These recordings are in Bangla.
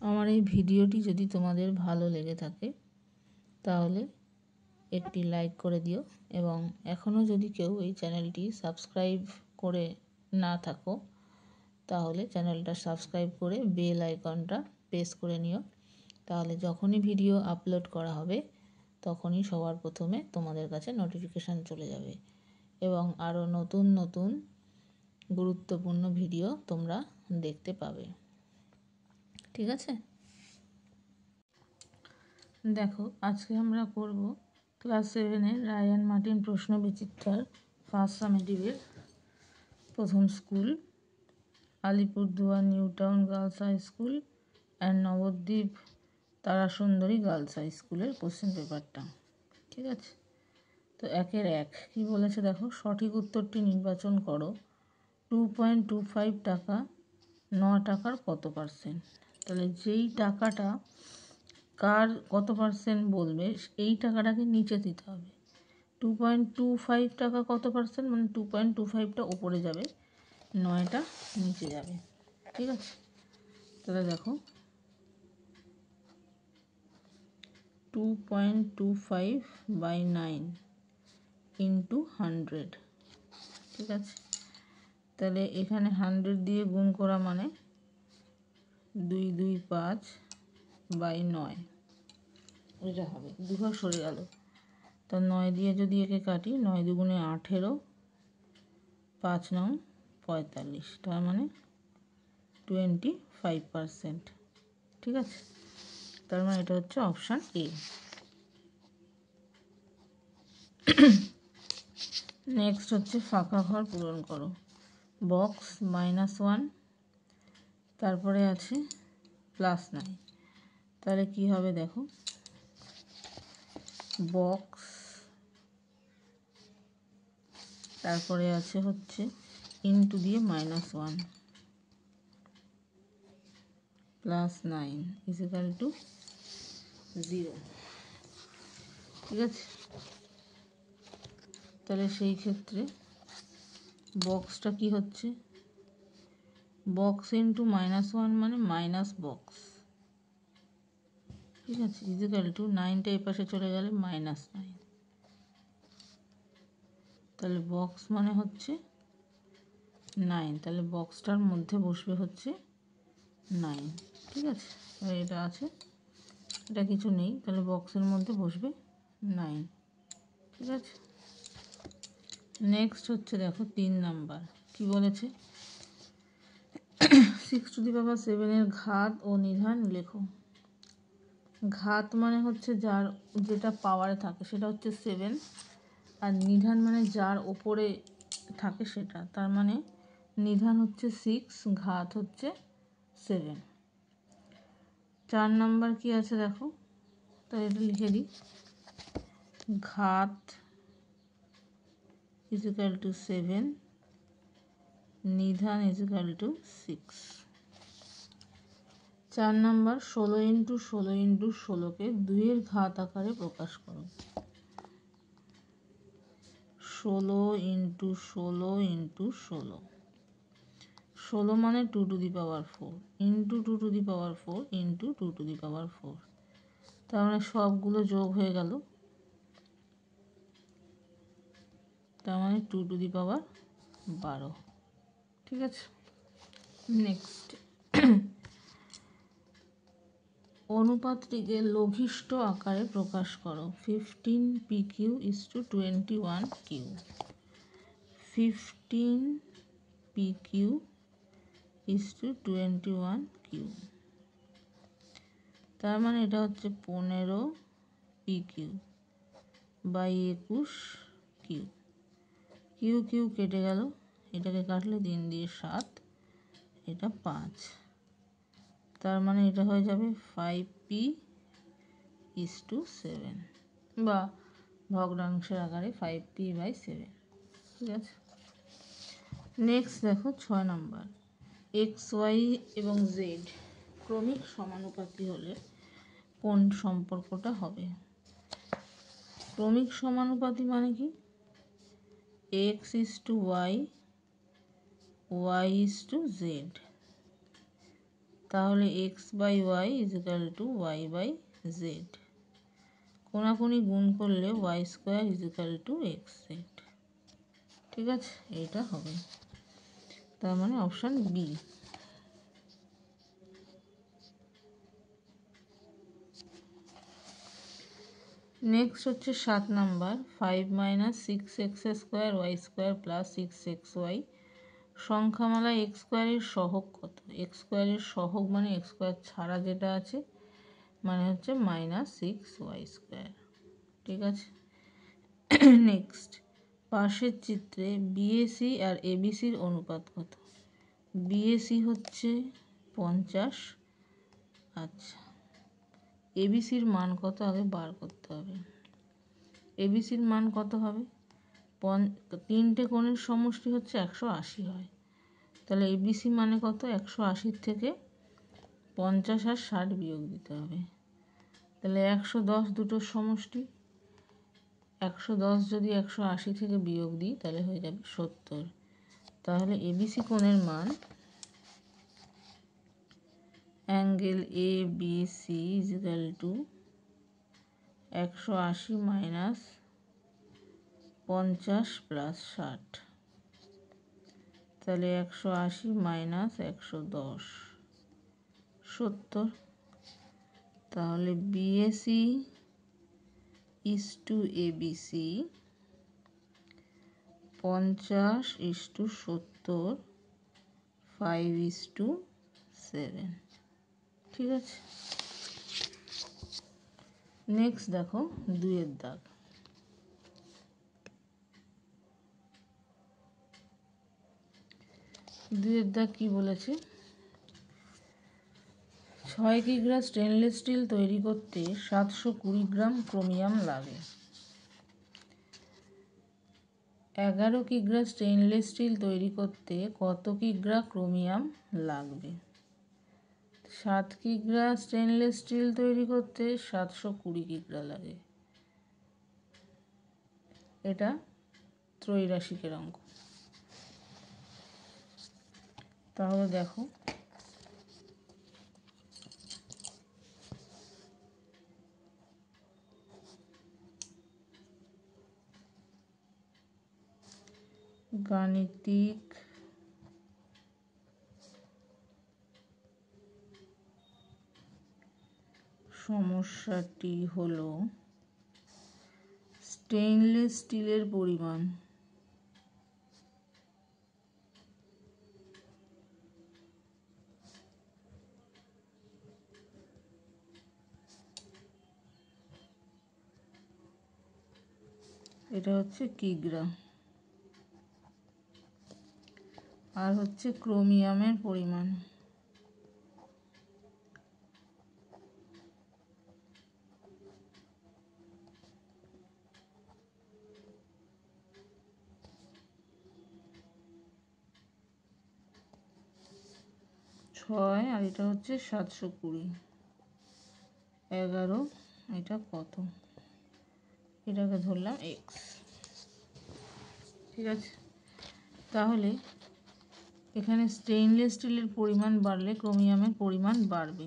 আমার এই ভিডিওটি যদি তোমাদের ভালো লেগে থাকে তাহলে একটি লাইক করে দিও, এবং এখনও যদি কেউ এই চ্যানেলটি সাবস্ক্রাইব করে না থাকো তাহলে চ্যানেলটা সাবস্ক্রাইব করে বেল আইকনটা প্রেস করে নিও। তাহলে যখনই ভিডিও আপলোড করা হবে তখনই সবার প্রথমে তোমাদের কাছে নোটিফিকেশান চলে যাবে, এবং আরও নতুন নতুন গুরুত্বপূর্ণ ভিডিও তোমরা দেখতে পাবে। ঠিক আছে, দেখো আজকে আমরা করব ক্লাস 7-এর রায়ান মার্টিন প্রশ্ন বিচিত্রার ফার্স্ট সামেটিভের প্রথম school, Alipurduar new town girls high school and Nabadwip Tarasundari girls high স্কুলের কোশ্চেন পেপারটা। ঠিক আছে, তো 1-1 কী বলেছে দেখো, সঠিক উত্তরটি নির্বাচন করো। 2.25 টাকা 9 টাকার কত পার্সেন্ট? তাহলে যেই টাকাটা কার কত পার্সেন্ট বলবে এই টাকাটাকে নিচে দিতে হবে। 2.25 টাকা কত পার্সেন্ট, মানে 2.25টা ওপরে যাবে, 9টা নিচে যাবে। ঠিক আছে, তাহলে দেখো 2.25 বাই 9 ইন্টু 100। ঠিক আছে, তাহলে এখানে 100 দিয়ে গুণ করা মানে 225 বাই 9, এটা হবে 2 ঘর সরে গেল। তো 9 দিয়ে যদি একে কাটি, 9 দুগুণে 18, 5 9 45, তার মানে 25%। ঠিক আছে, তার মানে এটা হচ্ছে অপশান এ। নেক্সট হচ্ছে ফাঁকা ঘর পূরণ করো। বক্স -1, তারপরে আছে +9। তাহলে কি হবে দেখো, বক্স, তারপরে আছে হচ্ছে ইন্টু দিয়ে -1 +9 ইজিক্যাল টু 0। ঠিক আছে, তাহলে সেই ক্ষেত্রে বক্সটা কি হচ্ছে, বক্স ইন্টু -1 মানে মাইনাস বক্স। ঠিক আছে, ইজিক্যাল টু 9টা এই পাশে চলে গেলে -9। তাহলে বক্স মানে হচ্ছে 9, তাহলে বক্সটার মধ্যে বসবে হচ্ছে 9। ঠিক আছে, এটা আছে, এটা কিছু নেই, তাহলে বক্সের মধ্যে বসবে 9। ঠিক আছে, নেক্সট হচ্ছে দেখো 3 নাম্বার কি বলেছে, 6⁷ ঘাত ও নিধান লেখো। ঘাত মানে হচ্ছে যার যেটা পাওয়ারে থাকে সেটা হচ্ছে 7, আর নিধান মানে যার ওপরে থাকে সেটা, তার মানে নিধান হচ্ছে 6, ঘাত হচ্ছে 7। 4 নাম্বার কি আছে দেখো, তাই এটা লিখে দিই, ঘাত ইজিক্যাল টু 7, নিধান equal to 6। 4 number 16 into 16 into 16কে 2-এর ঘাত আকারে প্রকাশ করো। 16 ইন্টু 16 ইন্টু 16, 16 মানে 2⁴ ইন্টু 2⁴ ইন্টু 2⁴, তার মানে সবগুলো যোগ হয়ে গেল, তার মানে 2⁻12। ঠিক আছে, নেক্সট অনুপাতটিকে লঘিষ্ঠ আকারে প্রকাশ করো। 15 PQ = 21 Q। 15 PQ = 21 Q, তার মানে এটা হচ্ছে 15 PQ by 21 Q। Q Q কেটে গেল, এটাকে কাটলে 3 দিয়ে 7, এটা 5, তার মানে এটা হয়ে যাবে 5P = 7, বা ভগ্নাংশের আকারে 5P/7। ঠিক আছে, নেক্সট দেখো 6 নাম্বার, XY এবং Z ক্রমিক সমানুপাতি হলে কোন সম্পর্কটা হবে? ক্রমিক সমানুপাতি মানে কি, X = Y, Y = Z, তাহলে X by Y equal to Y by Z. কোনাকুনি গুণ করলে Y square equal to X Z. ঠিক আছে, এইটা হবে, তার মানে অপশান বি। নেক্সট হচ্ছে 7 number, 5 minus 6x square Y square plus 6xy সংখ্যামালা এক্স স্কোয়ারের সহগ কত? এক্স স্কোয়ারের সহগ মানে এক্স স্কোয়ার ছাড়া যেটা আছে, মানে হচ্ছে -6y স্কোয়ার। ঠিক আছে, নেক্সট পাশের চিত্রে বিএসি আর এবিসির অনুপাত কত? বিএসি হচ্ছে 50। আচ্ছা, এবিসির মান কত আগে বার করতে হবে। এবিসির মান কত হবে? তিনটে কোণের সমষ্টি হচ্ছে 180 হয়, তাহলে এবিসি মানে কত? 180 থেকে 50 আর 60 বিয়োগ দিতে হবে, তাহলে 110 দুটোর সমষ্টি। 110 যদি 180 থেকে বিয়োগ দিই তাহলে হয়ে যাবে 70। তাহলে এবিসি কোণের মান angle A B C equal to 180 minus 50 plus 60, তাহলে 180 মাইনাস 110 70। তাহলে BAC is to ABC 50 is to 70, 5:7। ঠিক আছে, নেক্সট দেখো 2-এর দাগ। দুইয়ের দাগ কি বলেছে? 6 কিগ্রা স্টেনলেস স্টিল তৈরি করতে 720 গ্রাম ক্রোমিয়াম লাগে। 11 কিগ্রা স্টেনলেস স্টিল তৈরি করতে কত কিগ্রা ক্রোমিয়াম লাগবে? 7 কিগ্রা স্টেনলেস স্টিল তৈরি করতে 720 কিগ্রা লাগে। এটা ত্রৈরাশিকের অঙ্ক। তাহলে দেখো, গাণিতিক সমস্যাটি হলো স্টেইনলেস স্টিলের পরিমাণ এটা হচ্ছে কিগ্রা, আর হচ্ছে ক্রোমিয়ামের পরিমাণ। ছয় আর এটা হচ্ছে 720, 11, এটা কত? এটাকে ধরলাম এক্স। ঠিক আছে, তাহলে এখানে স্টেইনলেস স্টিলের পরিমাণ বাড়লে ক্রোমিয়ামের পরিমাণ বাড়বে।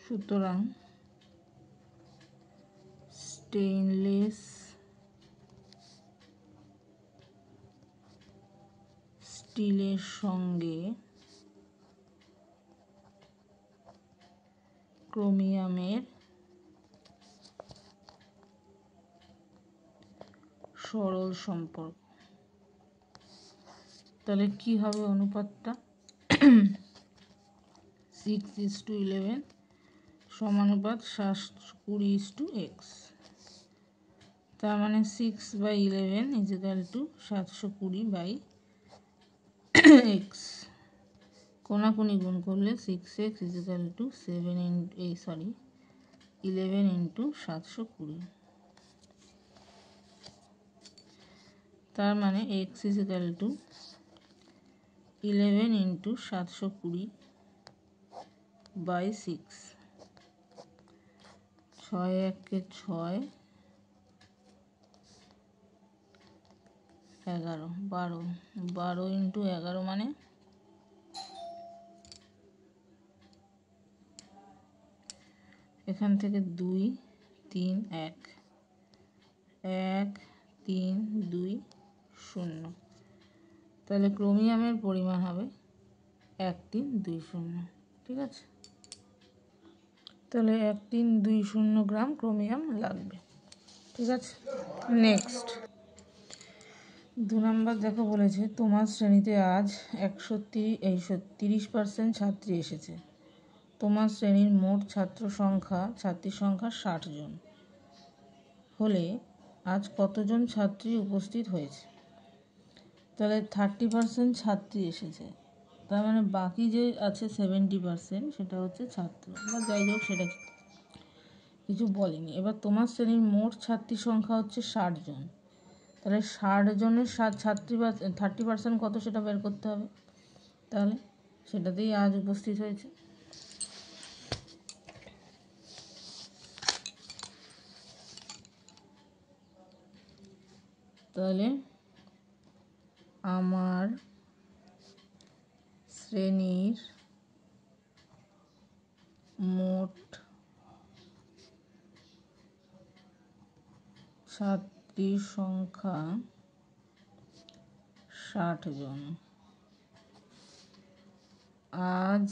সুতরাং স্টেইনলেস স্টিলের সঙ্গে ক্রোমিয়ামের সরল সম্পর্ক। তাহলে কি হবে অনুপাতটা? 6:11 সমানুপাত 720:x। তার মানে 6/11 ইজিক্যাল টু 720/x। কোনাকুনি গুণ করলে 6x ইজিক্যাল টু 11 ইন্টু 720। তার মানে x equal to 11 into 720 by 6। 6 1 6, 11 12, 12 into 11 মানে এখান থেকে 2 3 1 1 3 2 0। তাহলে ক্রোমিয়ামের পরিমাণ হবে 1320। ঠিক আছে, তাহলে 1320 গ্রাম ক্রোমিয়াম লাগবে। ঠিক আছে, নেক্সট 2 নম্বর দেখো বলেছে তোমার শ্রেণীতে আজ 30% ছাত্রী এসেছে। তোমার শ্রেণীর মোট ছাত্রীর সংখ্যা 60 জন হলে আজ কতজন ছাত্রী উপস্থিত হয়েছে? তাহলে 30% ছাত্রী এসেছে, তার মানে বাকি যে আছে 70% সেটা হচ্ছে ছাত্র বা যাই হোক, সেটা কিছু বলেনি। এবার তোমার শ্রেণীর মোট ছাত্রীর সংখ্যা হচ্ছে 60 জন, তাহলে 60 জনের ছাত্রী বা 30% কত সেটা বের করতে হবে। তাহলে সেটাতেই আজ উপস্থিত হয়েছে। তাহলে আমার শ্রেণীর মোট ছাত্রীর সংখ্যা 60 জন। আজ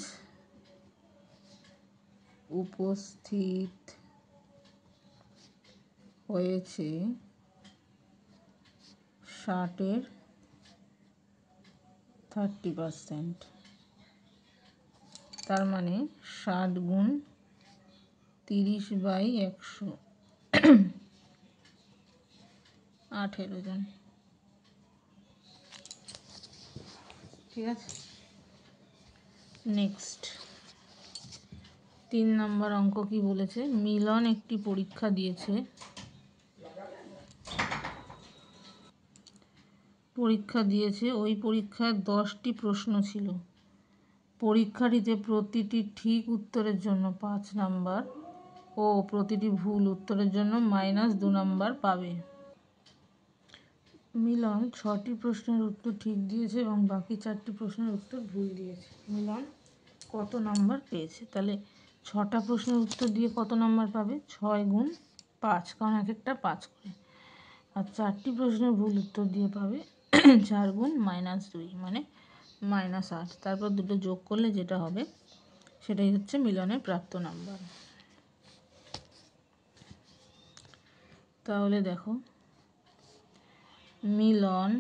উপস্থিত হয়েছে 60-এর 30%। তার মানে 60 গুণ 30/100, 18 জন। ঠিক আছে, নেক্সট 3 নম্বর অঙ্ক কি বলেছে? মিলন একটি পরীক্ষা দিয়েছে। ওই পরীক্ষায় 10টি প্রশ্ন ছিল। পরীক্ষাটিতে প্রতিটি ঠিক উত্তরের জন্য 5 নাম্বার ও প্রতিটি ভুল উত্তরের জন্য -2 নাম্বার পাবে। মিলন 6টি প্রশ্নের উত্তর ঠিক দিয়েছে এবং বাকি 4টি প্রশ্নের উত্তর ভুল দিয়েছে। মিলন কত নাম্বার পেয়েছে? তাহলে 6টা প্রশ্নের উত্তর দিয়ে কত নাম্বার পাবে? 6 গুণ 5, কারণ এক একটা 5 করে। আর 4টি প্রশ্নের ভুল উত্তর দিয়ে পাবে 4 গুণ -2 মানে -8। তারপর দুটো যোগ করলে যেটা হবে সেটাই হচ্ছে মিলনের প্রাপ্ত নাম্বার। তাহলে দেখো, মিলন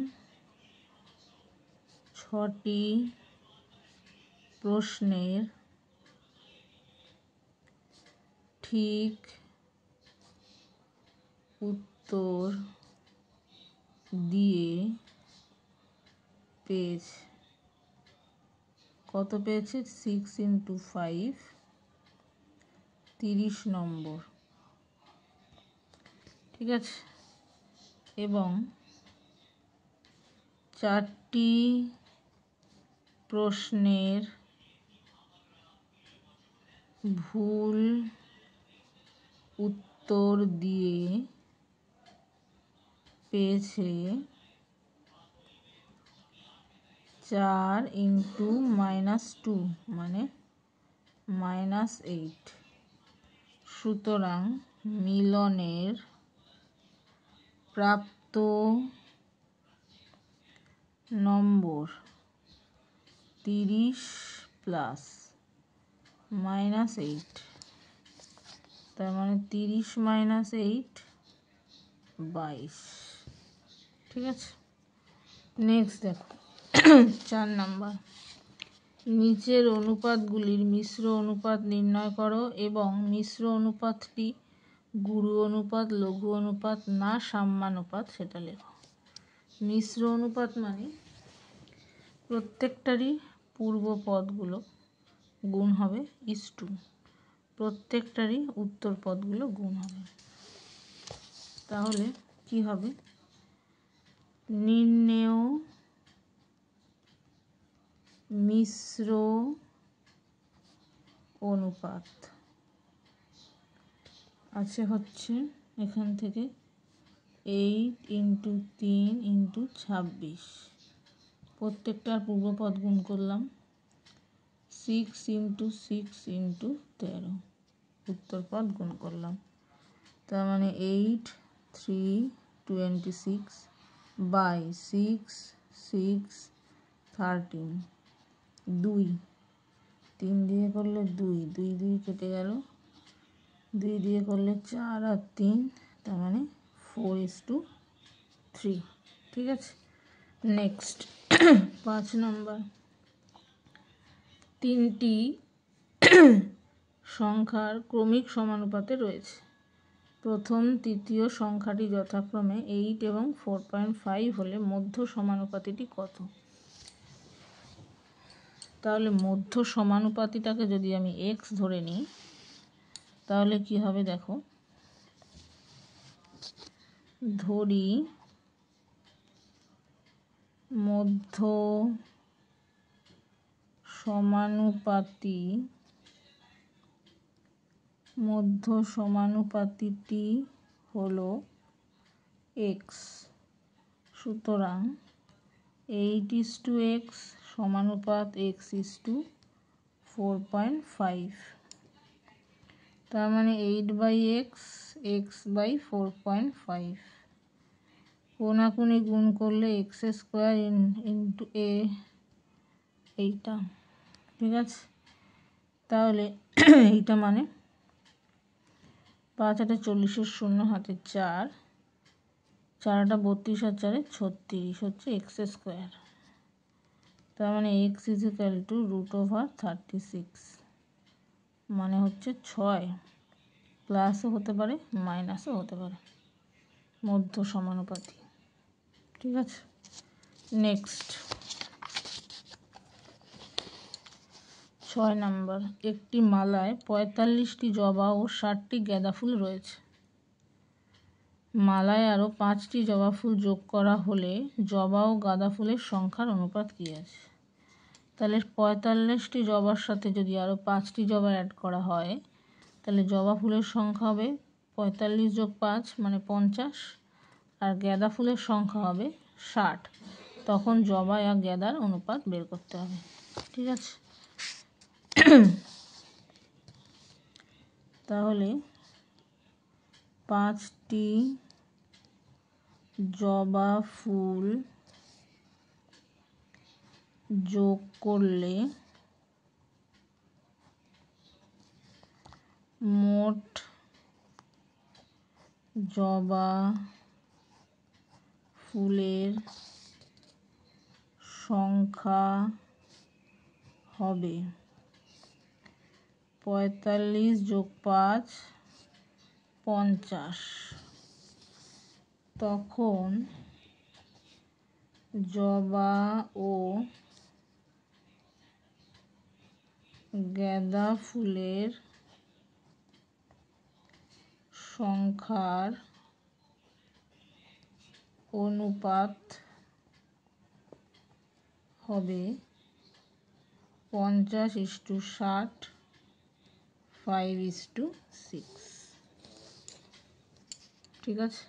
6টি প্রশ্নের ঠিক উত্তর দিয়ে পেয়েছে। কত পেয়েছে? 6 × 5, 30 নম্বর। ঠিক আছে, এবং 4টি প্রশ্নের ভুল উত্তর দিয়ে পেয়েছে 4 × -2 মানে -8। সুতরাং মিলনের প্রাপ্ত নম্বর 30 প্লাস -8, তার মানে 30 - 8 22। ঠিক আছে, নেক্সট দেখো 4 নাম্বার। নিচের অনুপাতগুলির মিশ্র অনুপাত নির্ণয় করো এবং মিশ্র অনুপাতটি গুরু অনুপাত, লঘু অনুপাত না সাম্যানুপাত সেটা লেখো। মিশ্র অনুপাত মানে প্রত্যেকটারই পূর্ব পদগুলো গুণ হবে ইস্টু, প্রত্যেকটারই উত্তর পদগুলো গুণ হবে। তাহলে কি হবে, নির্ণেয় মিশ্র অনুপাত আছে হচ্ছে এখান থেকে 8 × 3 × 26, প্রত্যেকটার পূর্বপদ গুণ করলাম 6 × 6 × 13, উত্তরপদ গুণ করলাম। তার মানে 8 3 26 বাই 6 6 13, 2 3 দিয়ে করলে 2 2 2 কেটে গেল, 2 দিয়ে করলে 4 আর 3, তার মানে 4:3। ঠিক আছে, নেক্সট 5 নম্বর, তিনটি সংখ্যার ক্রমিক সমানুপাতে রয়েছে। প্রথম তৃতীয় সংখ্যাটি যথাক্রমে 8 এবং 4.5 হলে মধ্য সমানুপাতিটি কত? তাহলে মধ্য সমানুপাতিটাকে যদি আমি x ধরে নিই তাহলে কি হবে দেখো, ধরি মধ্য সমানুপাতিটি হলো x, সুতরাং 8:x সমানুপাত x 4.5, তার মানে 8/x x/4.5, কোনাকুনি গুণ করলে x² × a, এইটা। ঠিক আছে, তাহলে এইটা মানে 5 × 8 = 40, 0 হাতে 4, 4 × 8 = 32 আর 4 × 36 হচ্ছে x², তার মানে x √36, মানে হচ্ছে 6, প্লাসও হতে পারে মাইনাসও হতে পারে, মধ্য সমানুপাতি। ঠিক আছে, নেক্সট 6 নম্বর, একটি মালায় 45টি জবা ও 60টি গাঁদা ফুল রয়েছে। মালায় আরও 5টি জবা ফুল যোগ করা হলে জবা ও গাঁদা ফুলের সংখ্যার অনুপাত কী আছে? তাহলে 45টি জবার সাথে যদি আরও 5টি জবা অ্যাড করা হয় তাহলে জবা ফুলের সংখ্যা হবে 45 + 5 মানে 50, আর গাঁদা ফুলের সংখ্যা হবে 60, তখন জবা আর গাঁদার অনুপাত বের করতে হবে। ঠিক আছে, তাহলে 5টি জবা ফুল যোগ করলে মোট জবা ফুলের সংখ্যা হবে 45 + 5 50, তখন জবা ও গাঁদা ফুলের সংখ্যার অনুপাত হবে 50:60 5:6। ঠিক আছে।